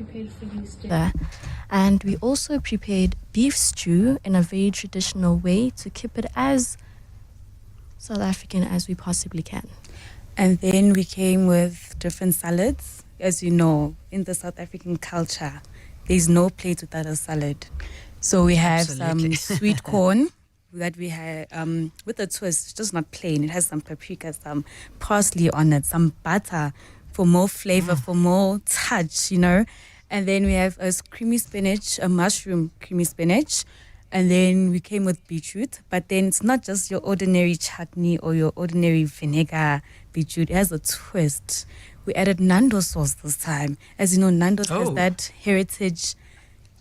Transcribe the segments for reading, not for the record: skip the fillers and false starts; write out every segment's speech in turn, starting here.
prepared for you today. there. And we also prepared beef stew in a very traditional way to keep it as South African as we possibly can. And then we came with different salads. As you know, in the South African culture, there's no plate without a salad. So we have Absolutely. some sweet corn that we have with a twist. It's just not plain. It has some paprika, some parsley on it, some butter for more flavor, for more touch, you know. And then we have a creamy spinach, a mushroom creamy spinach. And then we came with beetroot. But then it's not just your ordinary chutney or your ordinary vinegar beetroot. It has a twist. We added Nando sauce this time. As you know, Nando's has that heritage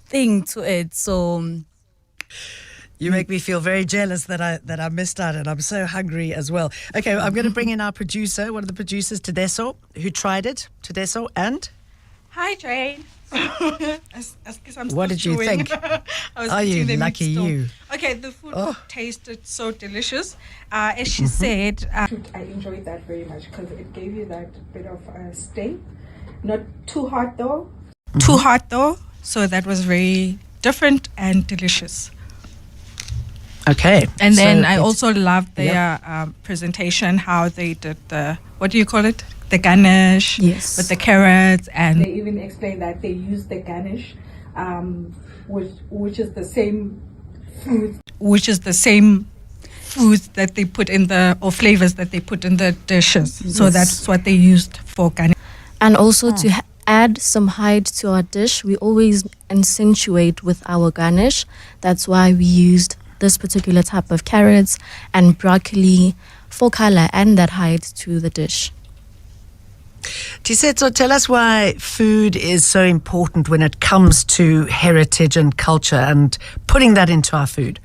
thing to it. So You make me feel very jealous that I missed out, and I'm so hungry as well. Okay, I'm going to bring in our producer, one of the producers, Tedeso, who tried it. Tedeso, and Hi, Jane. what did you think? Are you lucky you? Okay, the food tasted so delicious. As she said, I enjoyed that very much because it gave you that bit of stay. Not too hot though. Too hot though. So that was very different and delicious. Okay. And then so I it's- also loved their presentation, how they did the, what do you call it? The garnish Yes. with the carrots. And they even explained that they use the garnish, which is the same food. Which is the same foods that they put in the, or flavors that they put in the dishes. So Yes. that's what they used for garnish. And also to add some height to our dish, we always accentuate with our garnish. That's why we used this particular type of carrots and broccoli for color and that height to the dish. Tisetso, tell us why food is so important when it comes to heritage and culture and putting that into our food.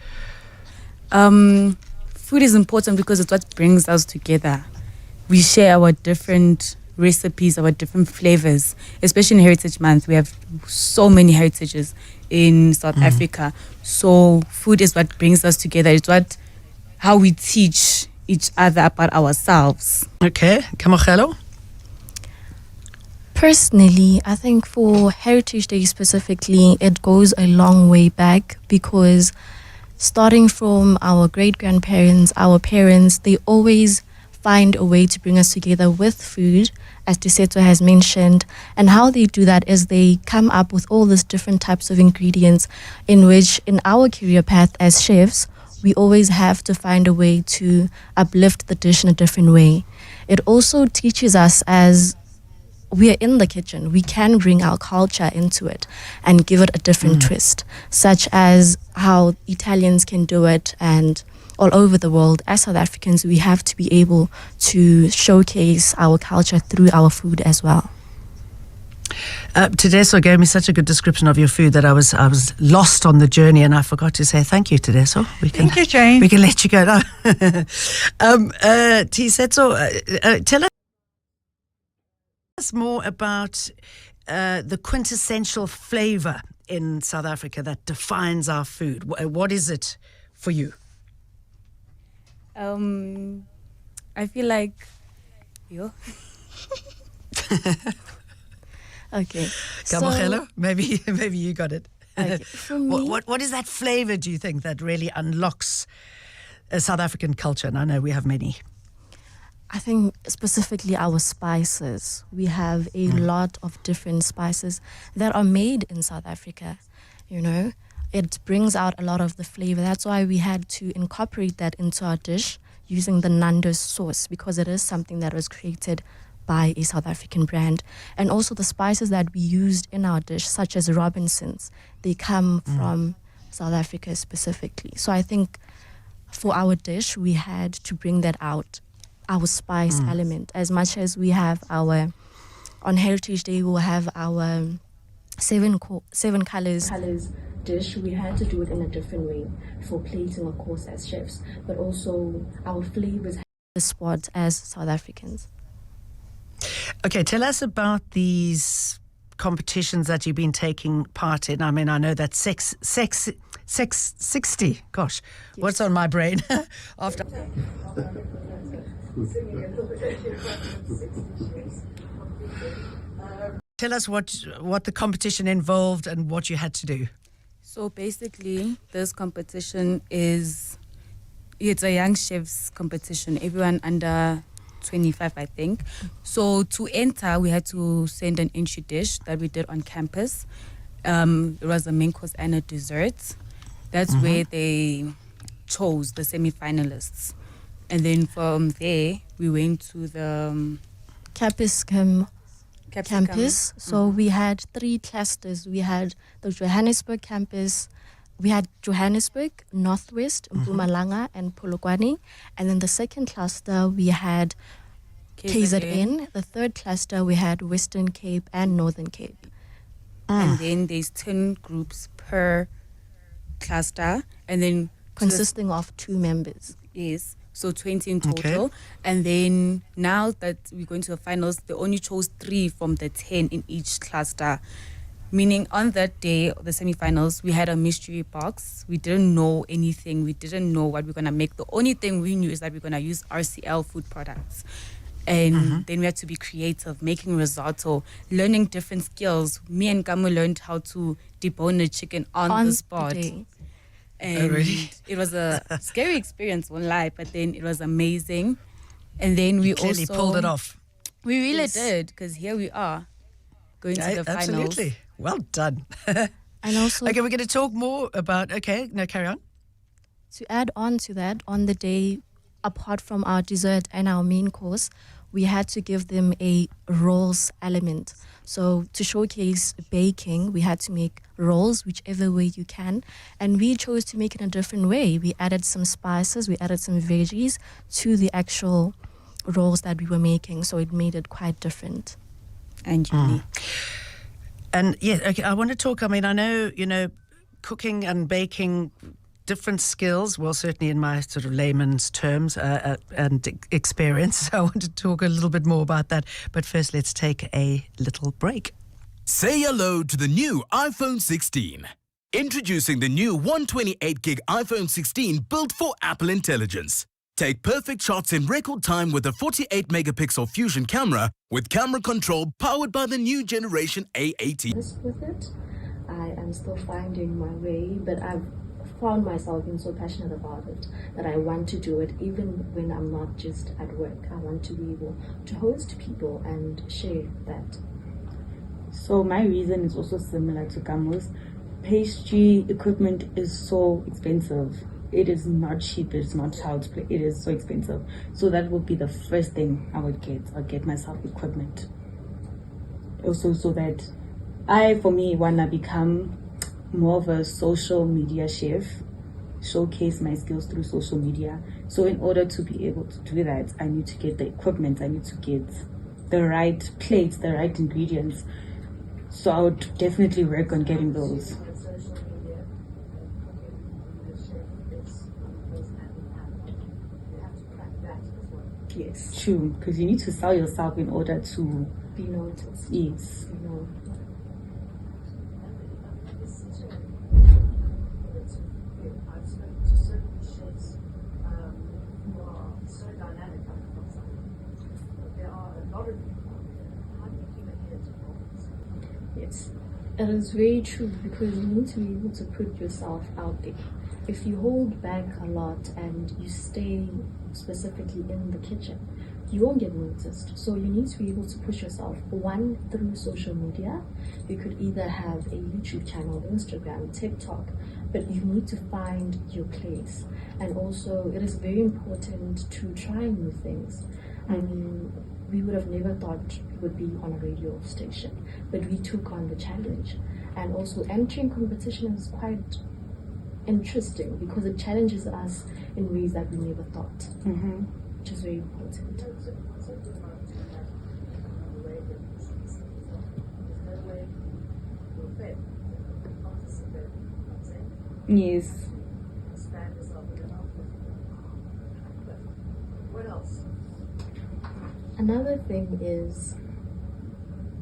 food is important because it's what brings us together. We share our different recipes, our different flavors. Especially in Heritage Month, we have so many heritages in South Africa. So food is what brings us together. It's how we teach each other about ourselves. Okay, Kamogelo? Personally, I think for Heritage Day specifically, it goes a long way back because starting from our great-grandparents, our parents, they always find a way to bring us together with food, as Tisetso has mentioned. And how they do that is they come up with all these different types of ingredients in which, in our career path as chefs, we always have to find a way to uplift the dish in a different way. It also teaches us, as we are in the kitchen, we can bring our culture into it and give it a different twist, such as how Italians can do it, and all over the world, as South Africans, we have to be able to showcase our culture through our food as well. Tedeso gave me such a good description of your food that I was lost on the journey, and I forgot to say thank you, Tedeso. Thank you, Jane. We can let you go now. Tisetso, tell us more about the quintessential flavor in South Africa that defines our food. What is it for you? I feel like Okay. Kamogelo, maybe you got it. Okay, for me, What is that flavor, do you think, that really unlocks a South African culture? And I know we have many. I think specifically our spices. We have a lot of different spices that are made in South Africa, you know. It brings out a lot of the flavor. That's why we had to incorporate that into our dish using the Nando's sauce, because it is something that was created by a South African brand. And also the spices that we used in our dish, such as Robinsons, they come from South Africa specifically. So I think for our dish, we had to bring that out, our spice element. As much as we have our, on Heritage Day, we'll have our seven colors dish. We had to do it in a different way for plating, of course, as chefs, but also our flavors have the spot as South Africans. Okay, tell us about these competitions that you've been taking part in. I mean, I know that Sex 60. Gosh, what's on my brain? After Tell us what the competition involved and what you had to do. So basically, this competition it's a young chefs competition. Everyone under 25, I think. So to enter, we had to send an entry dish that we did on campus. It was a main course and a dessert. That's where they chose the semi-finalists. And then from there, we went to the Campus. So we had 3 clusters. We had the Johannesburg campus, we had Johannesburg, Northwest, Mpumalanga, and Polokwane. And then the second cluster, we had KZN. The third cluster, we had Western Cape and Northern Cape. And then there's 10 groups per cluster. And then Consisting of 2 members. Yes, so 20 in total. Okay. And then now that we're going to the finals, they only chose 3 from the 10 in each cluster. Meaning on that day, the semifinals, we had a mystery box. We didn't know anything. We didn't know what we're going to make. The only thing we knew is that we're going to use RCL food products. And then we had to be creative, making risotto, learning different skills. Me and Kamu learned how to debone a chicken on the spot. day. And really? it was a scary experience, won't lie, but then it was amazing. And then we Clearly also pulled it off. We really Yes. did, because here we are going to the finals. Absolutely. Well done. And also, Okay, we're going to talk more about. Okay, no, carry on. to add on to that, on the day, apart from our dessert and our main course, we had to give them a rolls element. So to showcase baking, we had to make rolls whichever way you can. And we chose to make it a different way. We added some spices, we added some veggies to the actual rolls that we were making. So it made it quite different. And unique. And yeah, okay, I want to talk. I mean, I know, cooking and baking, different skills. Well, certainly in my sort of layman's terms and experience. So I want to talk a little bit more about that. But first, let's take a little break. Say hello to the new iPhone 16. Introducing the new 128 gig iPhone 16 built for Apple Intelligence. Take perfect shots in record time with a 48 megapixel fusion camera with camera control powered by the new generation A18. With it, I am still finding my way, but I've found myself being so passionate about it that I want to do it even when I'm not just at work. I want to be able to host people and share that. So my reason is also similar to Kamu's. Pastry equipment is so expensive. It is not cheap. It's not child's play. It is so expensive. So that would be the first thing I would get. I'll get myself equipment. Also, so that I, for me, wanna become more of a social media chef, showcase my skills through social media. So in order to be able to do that, I need to get the equipment. I need to get the right plates, the right ingredients. So I would definitely work on getting those. Yes, true. Because you need to sell yourself in order to Be noticed. yes. You know. Yes, it is very true because you need to be able to put yourself out there. If you hold back a lot and you stay specifically in the kitchen, you won't get noticed. So you need to be able to push yourself, one, through social media. You could either have a YouTube channel, Instagram, TikTok, but you need to find your place. And also, it is very important to try new things. I mean, we would have never thought we would be on a radio station, but we took on the challenge. And also, entering competition is quite interesting because it challenges us in ways that we never thought, which is very important. Yes. Another thing is,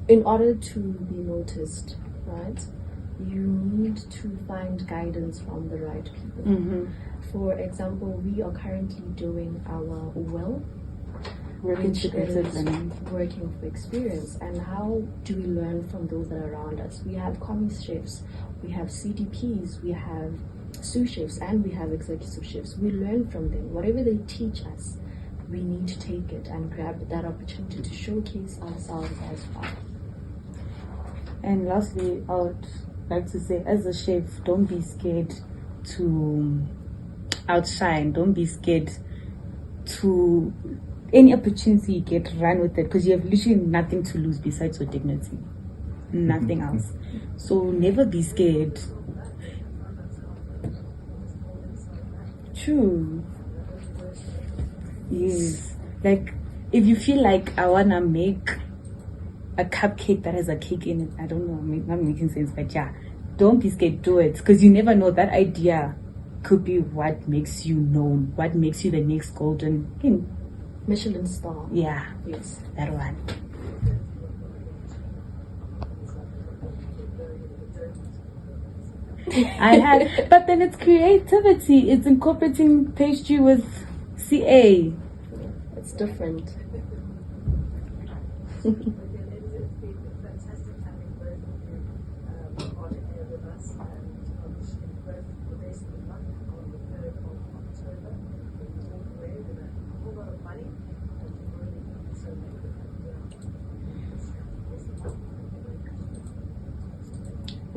in order to be noticed, right, you need to find guidance from the right people. For example, we are currently doing our well. Work which integrated is learning. working for experience. And how do we learn from those that are around us? We have commis chefs, we have CDPs, we have sous chefs, and we have executive chefs. We learn from them. Whatever they teach us, we need to take it and grab that opportunity to showcase ourselves as well. And lastly, I would like to say, as a chef, don't be scared to outshine. Don't be scared to any opportunity you get, run with it, because you have literally nothing to lose besides your dignity. Nothing else. So never be scared. True. Yes. Like, if you feel like I wanna make a cupcake that has a cake in it, I don't know, not making sense, but yeah, don't be scared, do it, because you never know, that idea could be what makes you known, what makes you the next golden king. Michelin star. Yeah, Yes. that one. But then it's creativity. It's incorporating pastry with CA. It's different.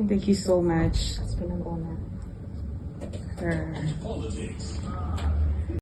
Thank you so much. It's been an honor. For